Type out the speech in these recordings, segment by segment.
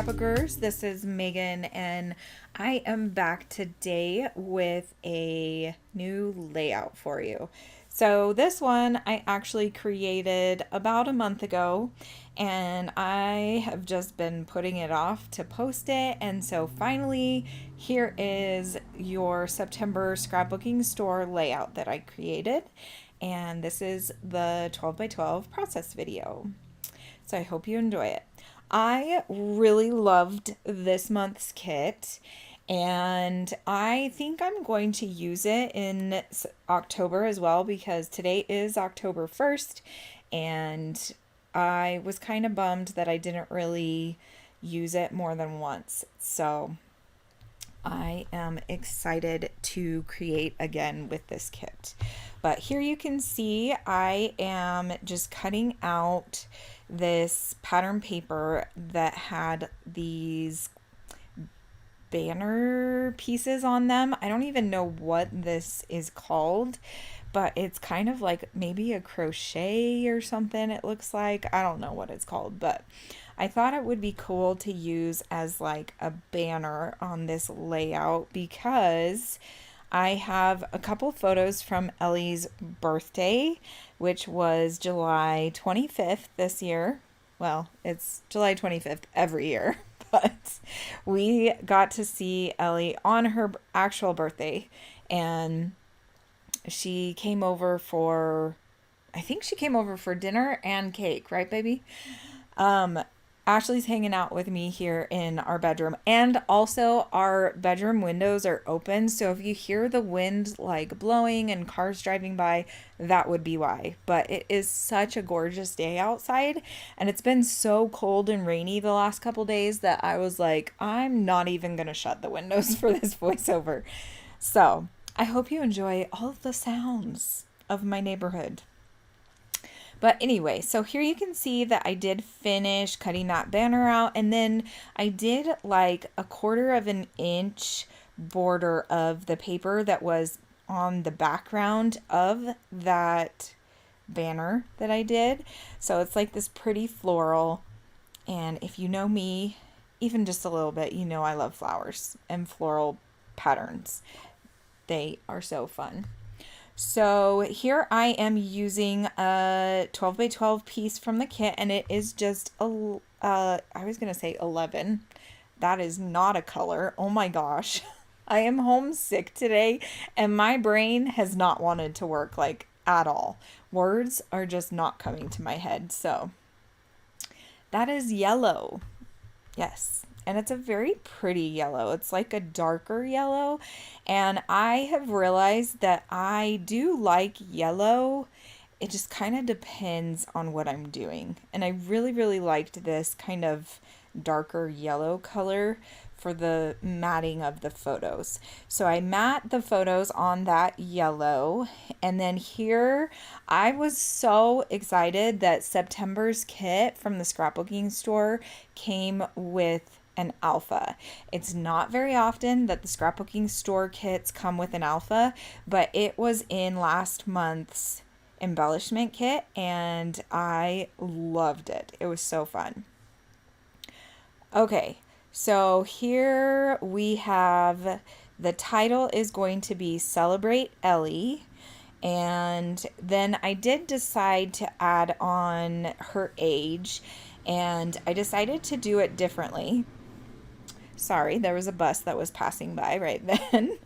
Scrapbookers. This is Megan, and I am back today with a new layout for you. So, this one I actually created about a month ago, and I have just been putting it off to post it. And so, finally, here is your September scrapbooking store layout that I created. And this is the 12 by 12 process video. So I hope you enjoy it. I really loved this month's kit, and I think I'm going to use it in October as well, because today is October 1st, and I was kind of bummed that I didn't really use it more than once. So I am excited to create again with this kit. But here you can see I am just cutting out this pattern paper that had these banner pieces on them. I don't even know what this is called, but it's kind of like maybe a crochet or something, it looks like. I don't know what it's called, but I thought it would be cool to use as like a banner on this layout, because I have a couple photos from Ellie's birthday, which was July 25th this year. Well, it's July 25th every year, but we got to see Ellie on her actual birthday, and she came over for, I think she came over for dinner and cake, right, baby? Ashley's hanging out with me here in our bedroom, and also our bedroom windows are open, so if you hear the wind like blowing and cars driving by, that would be why. But it is such a gorgeous day outside, and it's been so cold and rainy the last couple days that I was like, I'm not even gonna shut the windows for this voiceover. So I hope you enjoy all of the sounds of my neighborhood. But anyway, so here you can see that I did finish cutting that banner out, and then I did like a 1/4 inch border of the paper that was on the background of that banner that I did. So it's like this pretty floral, and if you know me even just a little bit, you know I love flowers and floral patterns. They are so fun. So here I am using a 12 by 12 piece from the kit, and it is just I was going to say 11. That is not a color. Oh my gosh. I am homesick today, and my brain has not wanted to work like at all. Words are just not coming to my head. So that is yellow. Yes. And it's a very pretty yellow. It's like a darker yellow. And I have realized that I do like yellow. It just kind of depends on what I'm doing. And I really, really liked this kind of darker yellow color for the matting of the photos. So I mat the photos on that yellow. And then here, I was so excited that September's kit from the scrapbooking store came with an alpha. It's not very often that the scrapbooking store kits come with an alpha, but it was in last month's embellishment kit, and I loved it. It was so fun. Okay, so here we have the title is going to be Celebrate Ellie. And then I did decide to add on her age, and I decided to do it differently. Sorry, there was a bus that was passing by right then.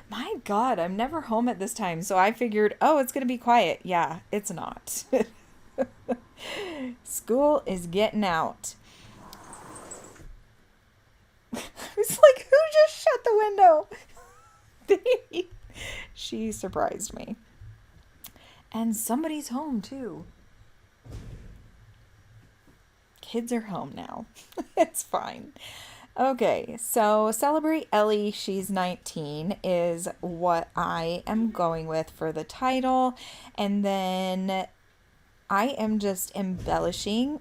My God, I'm never home at this time. So I figured, oh, it's going to be quiet. Yeah, it's not. School is getting out. It's like, who just shut the window? She surprised me. And somebody's home too. Kids are home now. It's fine. Okay, so Celebrate Ellie, she's 19 is what I am going with for the title. And then I am just embellishing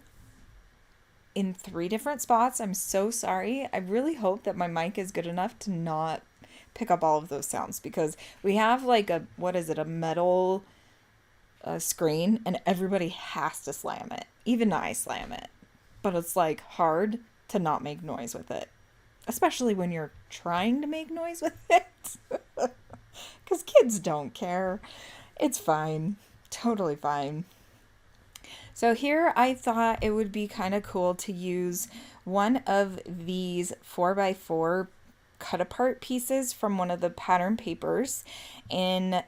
in 3 different spots. I'm so sorry. I really hope that my mic is good enough to not pick up all of those sounds, because we have like a, what is it, a metal screen, and everybody has to slam it. Even I slam it. But it's like hard to not make noise with it, especially when you're trying to make noise with it. Because kids don't care. It's fine. Totally fine. So here I thought it would be kind of cool to use one of these 4x4 cut apart pieces from one of the pattern papers. And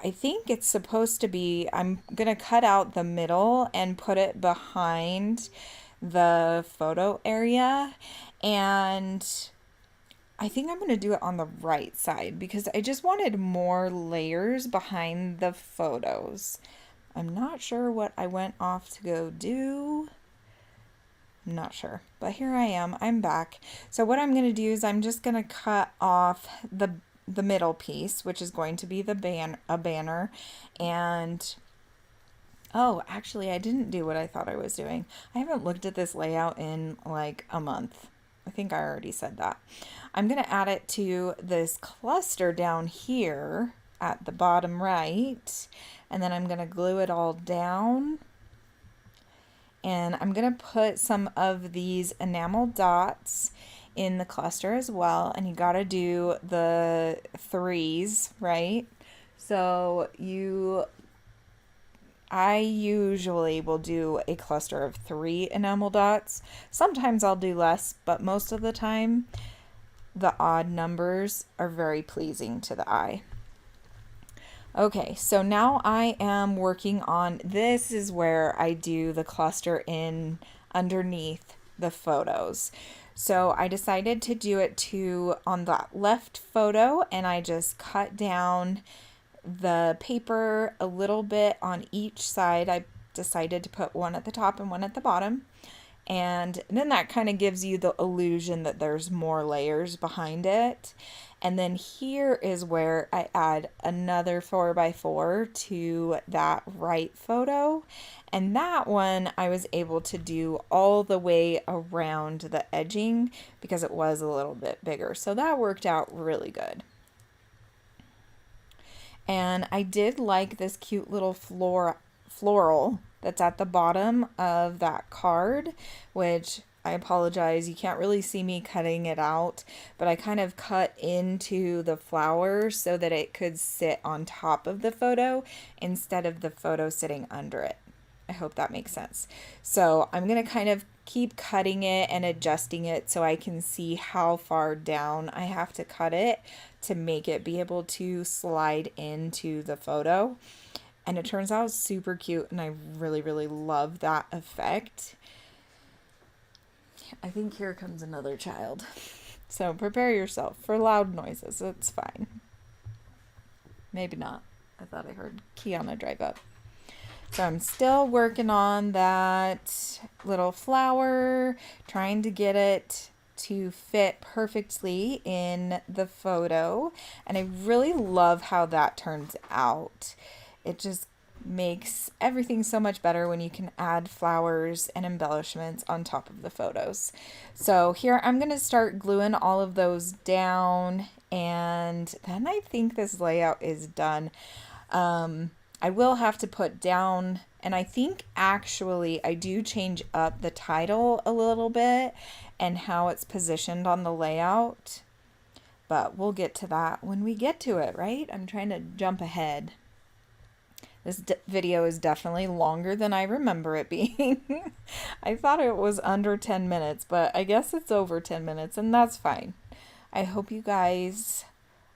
I think it's supposed to be, I'm going to cut out the middle and put it behind the photo area. And I think I'm going to do it on the right side because I just wanted more layers behind the photos. I'm not sure what I went off to go do. I'm not sure, but here I am. I'm back. So what I'm going to do is I'm just going to cut off the middle piece, which is going to be a banner. And oh, actually I didn't do what I thought I was doing. I haven't looked at this layout in like a month. I think I already said that. I'm going to add it to this cluster down here at the bottom right, and then I'm going to glue it all down, and I'm going to put some of these enamel dots in the cluster as well, and you got to do the threes, right? So I usually will do a cluster of 3 enamel dots. Sometimes I'll do less, but most of the time the odd numbers are very pleasing to the eye. Okay, so now I am working on, this is where I do the cluster in underneath the photos. So I decided to do it on that left photo, and I just cut down the paper a little bit on each side. I decided to put one at the top and one at the bottom. And then that kind of gives you the illusion that there's more layers behind it. And then here is where I add another 4x4 to that right photo. And that one I was able to do all the way around the edging because it was a little bit bigger. So that worked out really good. And I did like this cute little floral that's at the bottom of that card, which I apologize, you can't really see me cutting it out, but I kind of cut into the flower so that it could sit on top of the photo instead of the photo sitting under it. I hope that makes sense. So I'm going to kind of keep cutting it and adjusting it so I can see how far down I have to cut it to make it be able to slide into the photo. And it turns out super cute, and I really, really love that effect. I think here comes another child. So prepare yourself for loud noises. It's fine. Maybe not. I thought I heard Kiana drive up. So I'm still working on that little flower, trying to get it to fit perfectly in the photo. And I really love how that turns out. It just makes everything so much better when you can add flowers and embellishments on top of the photos. So here I'm going to start gluing all of those down, and then I think this layout is done. I will have to put down, and I think actually I do change up the title a little bit and how it's positioned on the layout, but we'll get to that when we get to it, right? I'm trying to jump ahead. This video is definitely longer than I remember it being. I thought it was under 10 minutes, but I guess it's over 10 minutes, and that's fine. I hope you guys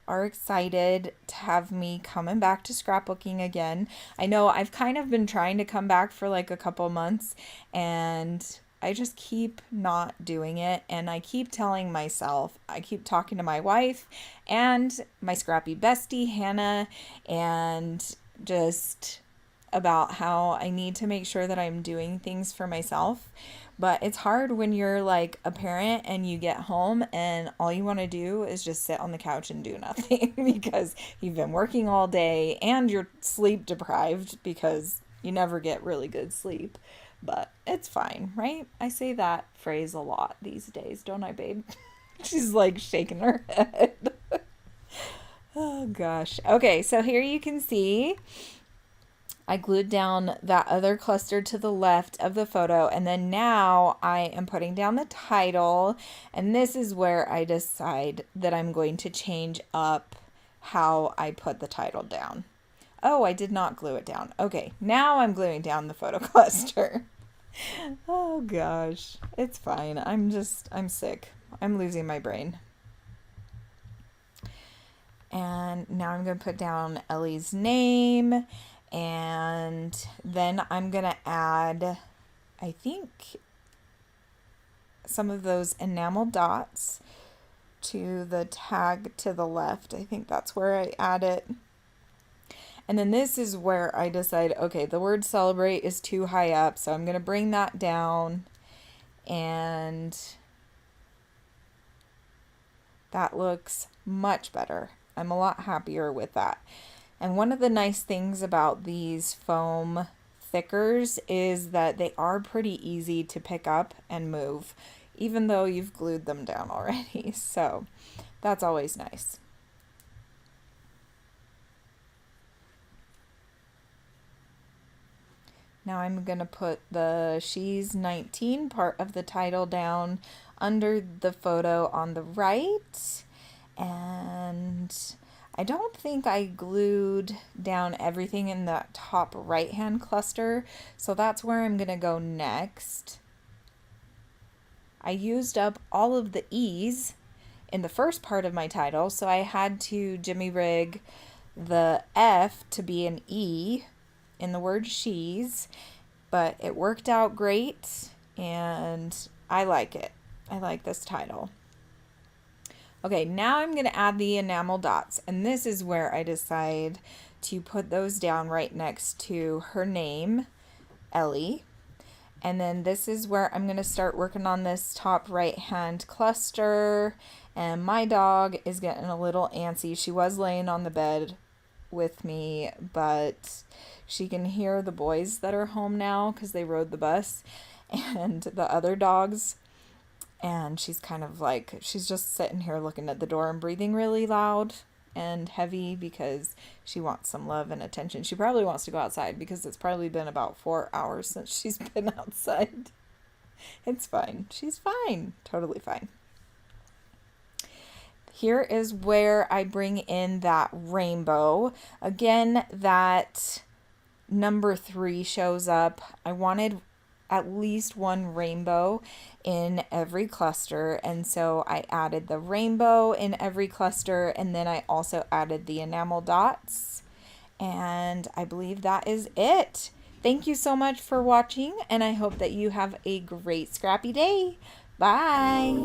are excited to have me coming back to scrapbooking again. I know I've kind of been trying to come back for like a couple months, and I just keep not doing it. And I keep telling myself, I keep talking to my wife and my scrappy bestie, Hannah, and just about how I need to make sure that I'm doing things for myself. But it's hard when you're like a parent and you get home and all you want to do is just sit on the couch and do nothing because you've been working all day and you're sleep deprived because you never get really good sleep. But it's fine, right? I say that phrase a lot these days, don't I, babe? She's like shaking her head. Oh gosh. Okay, so here you can see I glued down that other cluster to the left of the photo, and then now I am putting down the title, and this is where I decide that I'm going to change up how I put the title down. Oh, I did not glue it down. Okay, now I'm gluing down the photo cluster. Oh gosh, it's fine. I'm sick. I'm losing my brain. And now I'm going to put down Ellie's name, and then I'm going to add, I think, some of those enamel dots to the tag to the left. I think that's where I add it. And then this is where I decide, okay, the word celebrate is too high up, so I'm going to bring that down, and that looks much better. I'm a lot happier with that. And one of the nice things about these foam thickers is that they are pretty easy to pick up and move, even though you've glued them down already. So that's always nice. Now I'm going to put the She's 19 part of the title down under the photo on the right. And I don't think I glued down everything in the top right hand cluster, so that's where I'm going to go next. I used up all of the E's in the first part of my title, so I had to jimmy rig the F to be an E in the word she's, but it worked out great and I like it. I like this title. Okay, now I'm going to add the enamel dots, and this is where I decide to put those down right next to her name, Ellie. And then this is where I'm going to start working on this top right hand cluster, and my dog is getting a little antsy. She was laying on the bed with me, but she can hear the boys that are home now because they rode the bus and the other dogs. And she's kind of like, she's just sitting here looking at the door and breathing really loud and heavy because she wants some love and attention. She probably wants to go outside because it's probably been about 4 hours since she's been outside. It's fine. She's fine. Totally fine. Here is where I bring in that rainbow. Again, that number 3 shows up. I wanted at least one rainbow in every cluster, and so I added the rainbow in every cluster, and then I also added the enamel dots, and I believe that is it. Thank you so much for watching, and I hope that you have a great scrappy day. Bye.